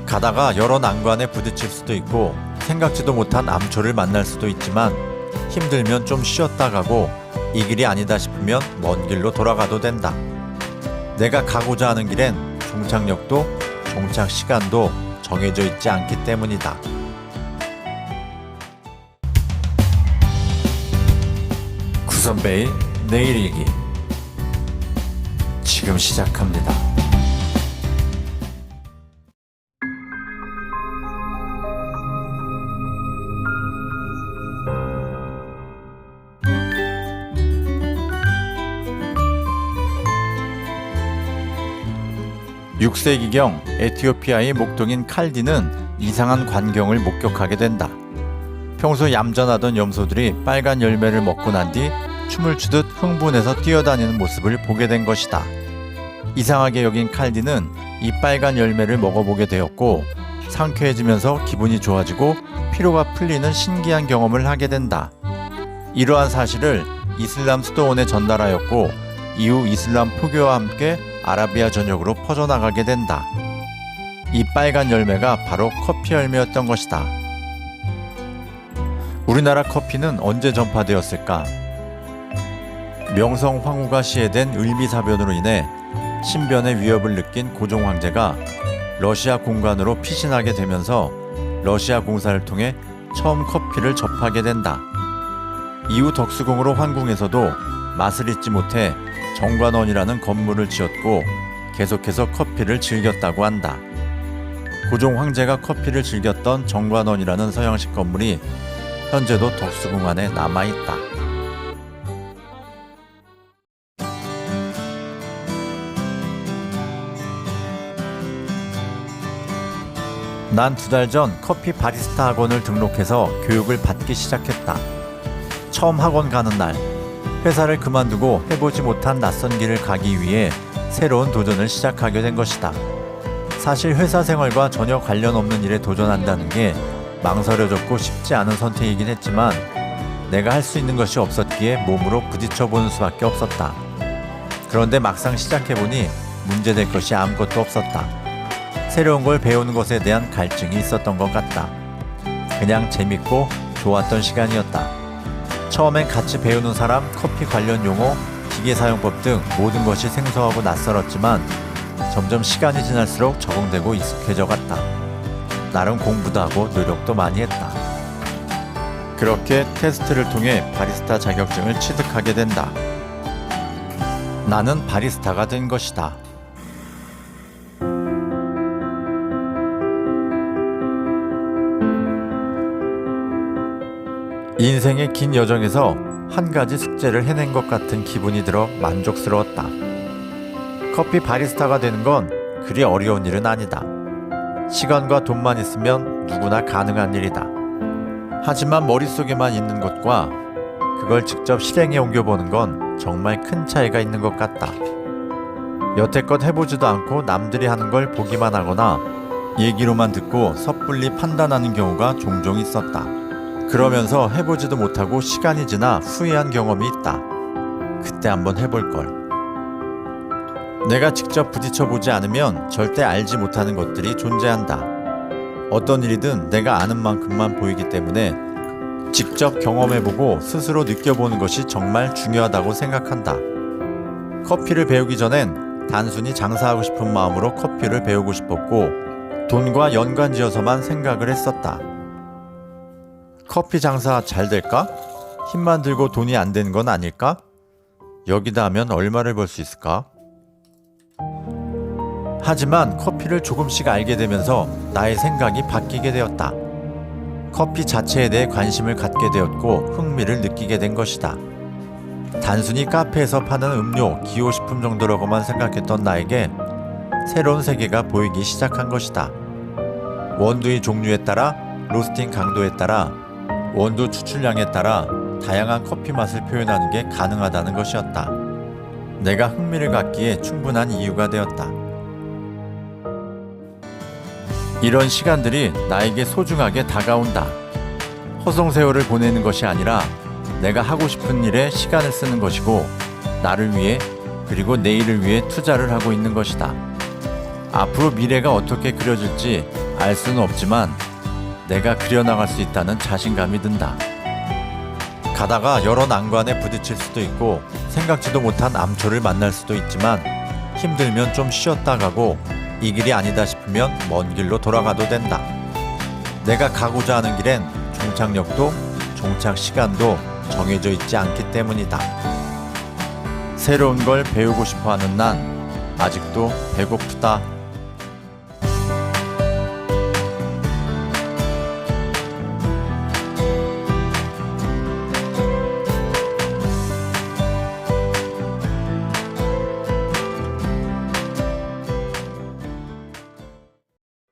가다가 여러 난관에 부딪힐 수도 있고 생각지도 못한 암초를 만날 수도 있지만 힘들면 좀 쉬었다 가고 이 길이 아니다 싶으면 먼 길로 돌아가도 된다. 내가 가고자 하는 길엔 종착역도 종착 시간도 정해져 있지 않기 때문이다. 구선배의 내일 일기 지금 시작합니다. (6세기경) 에티오피아의 목동인 칼디는 이상한 광경을 목격하게 된다. 평소 얌전하던 염소들이 빨간 열매를 먹고 난 뒤 춤을 추듯 흥분해서 뛰어다니는 모습을 보게 된 것이다. 이상하게 여긴 칼디는 이 빨간 열매를 먹어보게 되었고 상쾌해지면서 기분이 좋아지고 피로가 풀리는 신기한 경험을 하게 된다. 이러한 사실을 이슬람 수도원에 전달하였고 이후 이슬람 포교와 함께 아라비아 전역으로 퍼져나가게 된다. 이 빨간 열매가 바로 커피 열매였던 것이다. 우리나라 커피는 언제 전파되었을까? 명성 황후가 시해된 을미사변으로 인해 신변의 위협을 느낀 고종 황제가 러시아 공관으로 피신하게 되면서 러시아 공사를 통해 처음 커피를 접하게 된다. 이후 덕수궁으로 환궁에서도 맛을 잊지 못해 정관원이라는 건물을 지었고 계속해서 커피를 즐겼다고 한다. 고종 황제가 커피를 즐겼던 정관원이라는 서양식 건물이 현재도 덕수궁 안에 남아있다. 난 2달 전 커피 바리스타 학원을 등록해서 교육을 받기 시작했다. 처음 학원 가는 날 회사를 그만두고 해보지 못한 낯선 길을 가기 위해 새로운 도전을 시작하게 된 것이다. 사실 회사 생활과 전혀 관련 없는 일에 도전한다는 게 망설여졌고 쉽지 않은 선택이긴 했지만 내가 할 수 있는 것이 없었기에 몸으로 부딪혀보는 수밖에 없었다. 그런데 막상 시작해보니 문제될 것이 아무것도 없었다. 새로운 걸 배우는 것에 대한 갈증이 있었던 것 같다. 그냥 재밌고 좋았던 시간이었다. 처음엔 같이 배우는 사람, 커피 관련 용어, 기계 사용법 등 모든 것이 생소하고 낯설었지만 점점 시간이 지날수록 적응되고 익숙해져 갔다. 나름 공부도 하고 노력도 많이 했다. 그렇게 테스트를 통해 바리스타 자격증을 취득하게 된다. 나는 바리스타가 된 것이다. 인생의 긴 여정에서 한 가지 숙제를 해낸 것 같은 기분이 들어 만족스러웠다. 커피 바리스타가 되는 건 그리 어려운 일은 아니다. 시간과 돈만 있으면 누구나 가능한 일이다. 하지만 머릿속에만 있는 것과 그걸 직접 실행에 옮겨보는 건 정말 큰 차이가 있는 것 같다. 여태껏 해보지도 않고 남들이 하는 걸 보기만 하거나 얘기로만 듣고 섣불리 판단하는 경우가 종종 있었다. 그러면서 해보지도 못하고 시간이 지나 후회한 경험이 있다. 그때 한번 해볼걸. 내가 직접 부딪혀보지 않으면 절대 알지 못하는 것들이 존재한다. 어떤 일이든 내가 아는 만큼만 보이기 때문에 직접 경험해보고 스스로 느껴보는 것이 정말 중요하다고 생각한다. 커피를 배우기 전엔 단순히 장사하고 싶은 마음으로 커피를 배우고 싶었고 돈과 연관지어서만 생각을 했었다. 커피 장사 잘 될까? 힘만 들고 돈이 안 되는 건 아닐까? 여기다 하면 얼마를 벌 수 있을까? 하지만 커피를 조금씩 알게 되면서 나의 생각이 바뀌게 되었다. 커피 자체에 대해 관심을 갖게 되었고 흥미를 느끼게 된 것이다. 단순히 카페에서 파는 음료, 기호식품 정도라고만 생각했던 나에게 새로운 세계가 보이기 시작한 것이다. 원두의 종류에 따라, 로스팅 강도에 따라, 원두 추출량에 따라 다양한 커피 맛을 표현하는 게 가능하다는 것이었다. 내가 흥미를 갖기에 충분한 이유가 되었다. 이런 시간들이 나에게 소중하게 다가온다. 허송세월을 보내는 것이 아니라 내가 하고 싶은 일에 시간을 쓰는 것이고 나를 위해 그리고 내일을 위해 투자를 하고 있는 것이다. 앞으로 미래가 어떻게 그려질지 알 수는 없지만 내가 그려나갈 수 있다는 자신감이 든다. 가다가 여러 난관에 부딪힐 수도 있고 생각지도 못한 암초를 만날 수도 있지만 힘들면 좀 쉬었다 가고 이 길이 아니다 싶으면 먼 길로 돌아가도 된다. 내가 가고자 하는 길엔 종착역도 종착 시간도 정해져 있지 않기 때문이다. 새로운 걸 배우고 싶어 하는 난 아직도 배고프다.